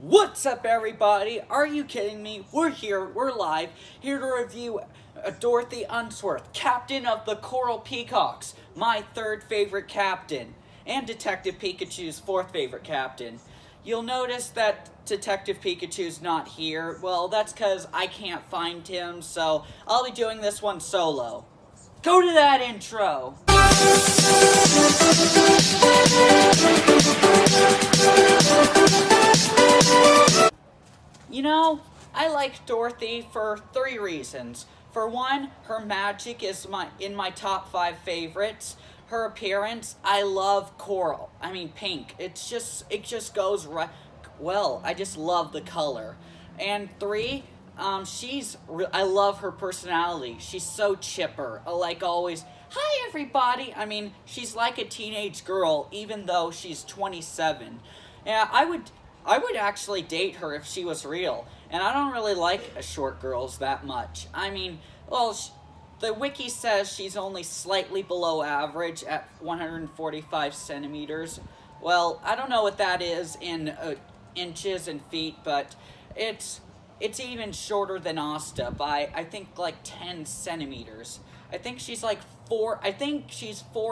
What's up, everybody? Are you kidding me? We're live, here to review Dorothy Unsworth, captain of the Coral Peacocks, my third favorite captain, and Detective Pikachu's fourth favorite captain. You'll notice that Detective Pikachu's not here. Well, that's because I can't find him, so I'll be doing this one solo. Go to that intro! You know, I like Dorothy for three reasons. For one, her magic is in my top 5 favorites. Her appearance, I love coral. I mean pink. It just goes right. Well, I just love the color. And 3, I love her personality. She's so chipper. Like always, hi everybody. I mean, she's like a teenage girl, even though she's 27. Yeah, I would actually date her if she was real, and I don't really like short girls that much. I mean, well, the wiki says she's only slightly below average at 145 centimeters. Well, I don't know what that is in inches and feet, but it's even shorter than Asta by, I think, like 10 centimeters. I think she's 4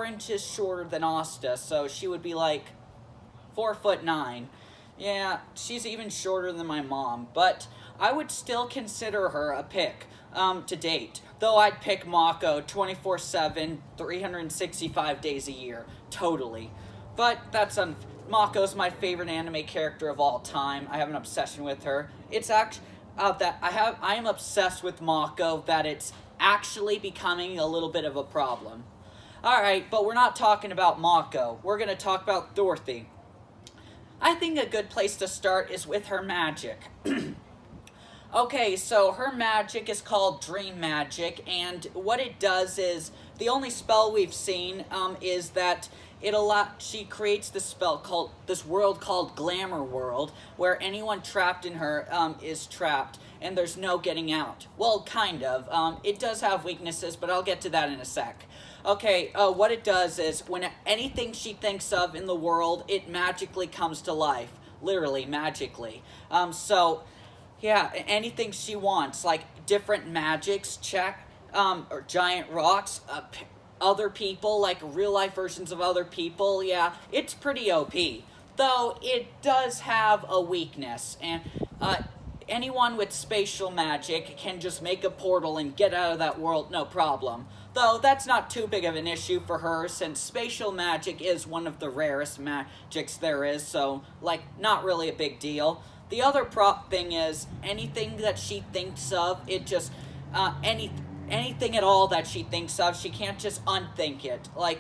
inches shorter than Asta, so she would be like 4'9". Yeah, she's even shorter than my mom, but I would still consider her a pick to date. Though I'd pick Mako 24/7, 365 days a year, totally. But Mako's my favorite anime character of all time. I have an obsession with her. It's actually I am obsessed with Mako that it's actually becoming a little bit of a problem. All right, but we're not talking about Mako. We're gonna talk about Dorothy. I think a good place to start is with her magic. Okay, so her magic is called Dream Magic, and what it does is, the only spell we've seen is that she creates this world called Glamour World, where anyone trapped in her is trapped, and there's no getting out. Well, kind of. It does have weaknesses, but I'll get to that in a sec. Okay, what it does is, when anything she thinks of in the world, it magically comes to life. Literally, magically. Yeah, anything she wants, like different magics, or giant rocks, other people, like real-life versions of other people, yeah, it's pretty OP. Though, it does have a weakness, and, anyone with spatial magic can just make a portal and get out of that world, no problem. Though, that's not too big of an issue for her, since spatial magic is one of the rarest magics there is, so, not really a big deal. The other thing is, anything that she thinks of, anything at all that she thinks of, she can't just unthink it. I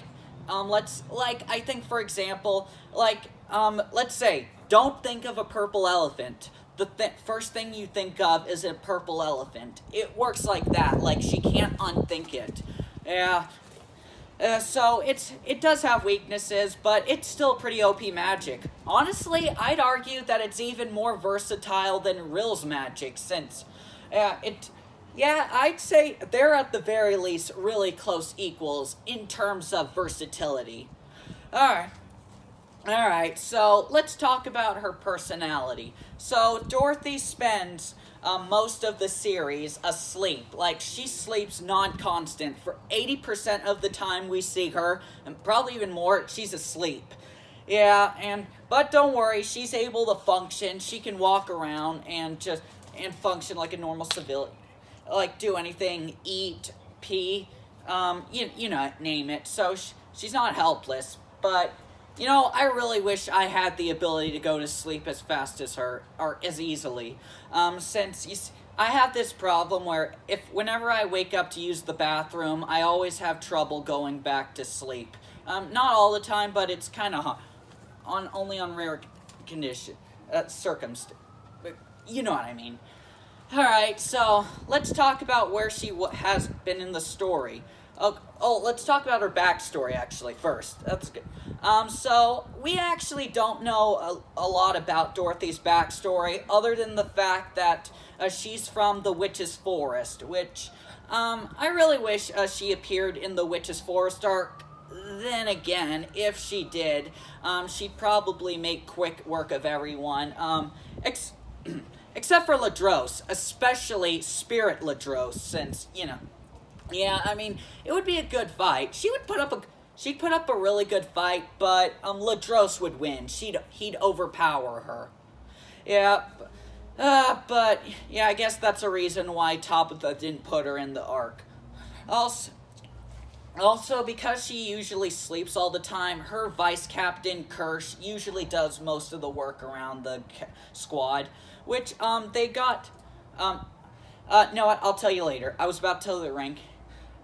think, for example, let's say, don't think of a purple elephant. The first thing you think of is a purple elephant. It works like that. She can't unthink it. Yeah. So it does have weaknesses, but it's still pretty OP magic. Honestly, I'd argue that it's even more versatile than Rill's magic, since I'd say they're at the very least really close equals in terms of versatility. Alright, so let's talk about her personality. So Dorothy spends most of the series asleep. She sleeps non-constant. For 80% of the time we see her, and probably even more, she's asleep. Yeah, but don't worry, she's able to function. She can walk around and function like a normal civilian. Do anything, eat, pee, name it. So she's not helpless, but I really wish I had the ability to go to sleep as fast as her, or as easily. Since I have this problem where whenever I wake up to use the bathroom, I always have trouble going back to sleep. Not all the time, but it's kind of only on rare circumstances. You know what I mean. Alright, so let's talk about where she has been in the story. Let's talk about her backstory, actually, first. That's good. So, we actually don't know a lot about Dorothy's backstory, other than the fact that she's from the Witch's Forest, which, I really wish she appeared in the Witch's Forest arc then again, if she did, she'd probably make quick work of everyone. Except for Ladros, especially Spirit Ladros, since, yeah, I mean, it would be a good fight. She'd put up a really good fight, but Ladros would win. He'd overpower her. Yeah, but yeah, I guess that's a reason why Tabitha didn't put her in the arc. Also, also, because she usually sleeps all the time, her vice captain Kirsch usually does most of the work around the squad, which they got. No, what? I'll tell you later. I was about to tell you the rank.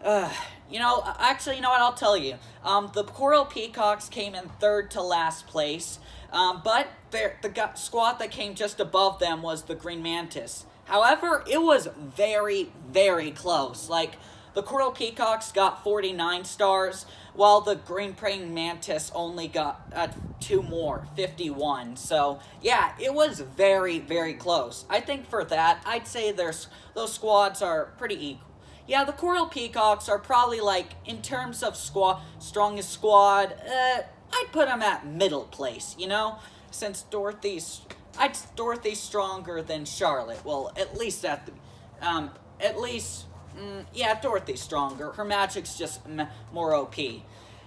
Actually, you know what? I'll tell you. The Coral Peacocks came in third to last place, but the squad that came just above them was the Green Mantis. However, it was very, very close. Like, the Coral Peacocks got 49 stars, while the Green Praying Mantis only got 2 more, 51. So, yeah, it was very, very close. I think for that, I'd say those squads are pretty equal. Yeah, the Coral Peacocks are probably, like, in terms of strongest squad, I'd put them at middle place, since Dorothy's stronger than Charlotte. Well, at least yeah, Dorothy's stronger. Her magic's just more OP.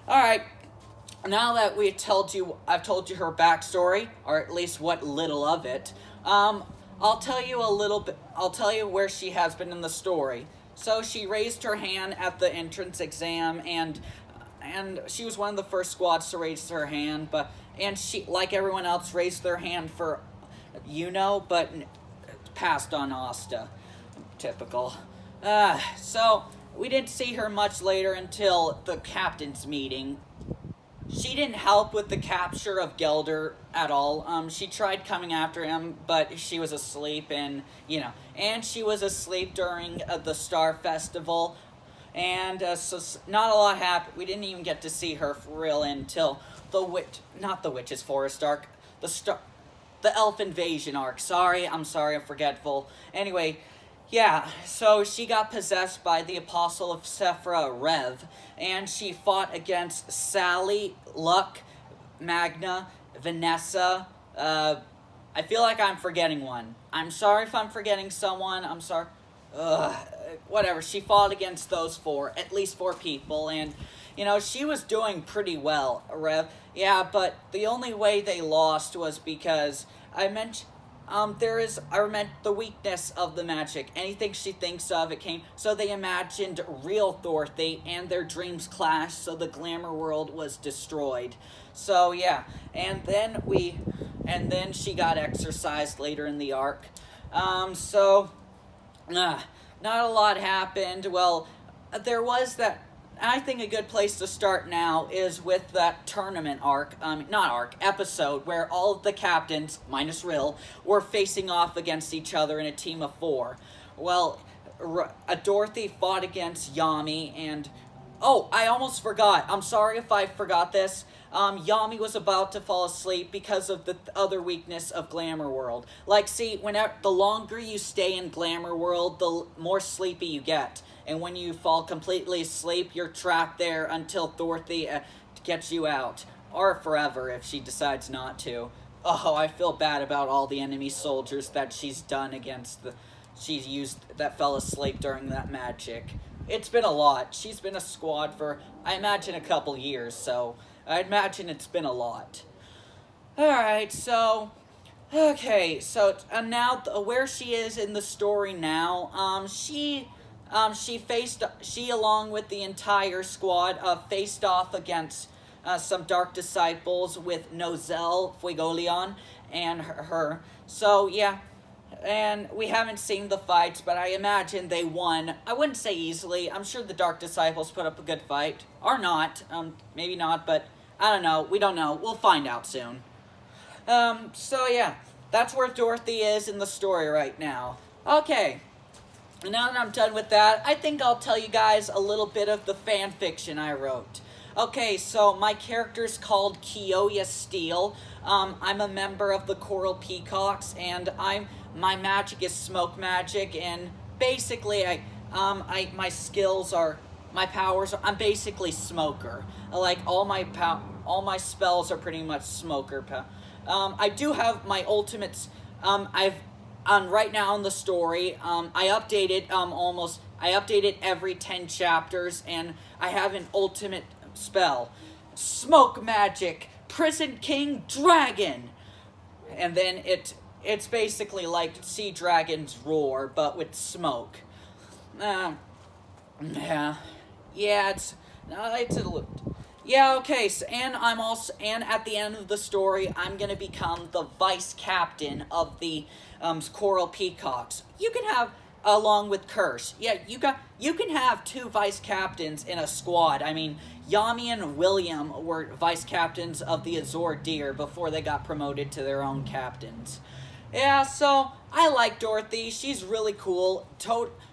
Alright, now that I've told you her backstory, or at least what little of it, I'll tell you where she has been in the story. So she raised her hand at the entrance exam, and she was one of the first squads to raise her hand, and she, like everyone else, raised their hand for, but passed on Asta. Typical. So we didn't see her much later until the captain's meeting. She didn't help with the capture of Gelder at all. She tried coming after him, but she was asleep, and she was asleep during the Star Festival, and so not a lot happened. We didn't even get to see her for real until not the Witch's Forest arc, the Elf Invasion arc. I'm forgetful. Anyway. Yeah, so she got possessed by the Apostle of Sephra, Rev, and she fought against Sally, Luck, Magna, Vanessa. I feel like I'm forgetting one. I'm sorry if I'm forgetting someone. I'm sorry. Whatever. She fought against those at least 4 people, and, she was doing pretty well, Rev. Yeah, but the only way they lost was because I mentioned the weakness of the magic. Anything she thinks of, it came. So they imagined real Dorothy, and their dreams clashed, so the glamour world was destroyed. So, yeah. And then she got exorcised later in the arc. Not a lot happened. Well, there was that. I think a good place to start now is with that tournament episode, where all of the captains, minus Rill, were facing off against each other in a team of 4. Well, Dorothy fought against Yami, and... Oh, I almost forgot. I'm sorry if I forgot this. Yami was about to fall asleep because of the other weakness of Glamour World. Like, see, the longer you stay in Glamour World, the more sleepy you get. And when you fall completely asleep, you're trapped there until Dorothy gets you out. Or forever, if she decides not to. Oh, I feel bad about all the enemy soldiers that she's done against she's used that fell asleep during that magic. It's been a lot. She's been a squad for, I imagine, a couple years, so I imagine it's been a lot. Alright, so... Okay, so now where she is in the story now, she along with the entire squad, faced off against some Dark Disciples with Nozel, Fuegoleon, and her. So, yeah, and we haven't seen the fights, but I imagine they won. I wouldn't say easily. I'm sure the Dark Disciples put up a good fight. Or not. Maybe not, but I don't know. We don't know. We'll find out soon. So, yeah, that's where Dorothy is in the story right now. Okay. And now that I'm done with that, I think I'll tell you guys a little bit of the fan fiction I wrote. Okay, so my character's called Kiyoya Steel. I'm a member of the Coral Peacocks, and my magic is smoke magic, and basically my skills are my powers are, I'm basically smoker. Like all my spells are pretty much smoker. I do have my ultimates. I've on right now in the story. I updated every 10 chapters, and I have an ultimate spell, smoke magic, prison king dragon, and then it's basically like sea dragons roar, but with smoke. Yeah, yeah, it's a yeah, okay. So, and I'm also, and at the end of the story, I'm gonna become the vice captain of the Coral Peacocks. You can have, along with Curse. Yeah, you can have two vice captains in a squad. I mean, Yami and William were vice captains of the Azure Deer before they got promoted to their own captains. Yeah, so I like Dorothy. She's really cool.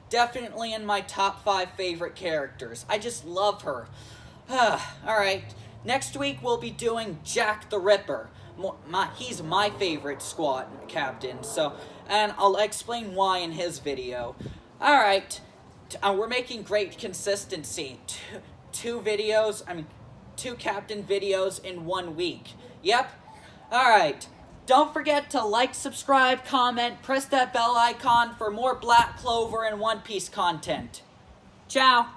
Definitely in my top 5 favorite characters. I just love her. Alright, next week we'll be doing Jack the Ripper. He's my favorite squad captain, so, and I'll explain why in his video. Alright, we're making great consistency. Two captain videos in 1 week. Yep. Alright. Don't forget to like, subscribe, comment, press that bell icon for more Black Clover and One Piece content. Ciao!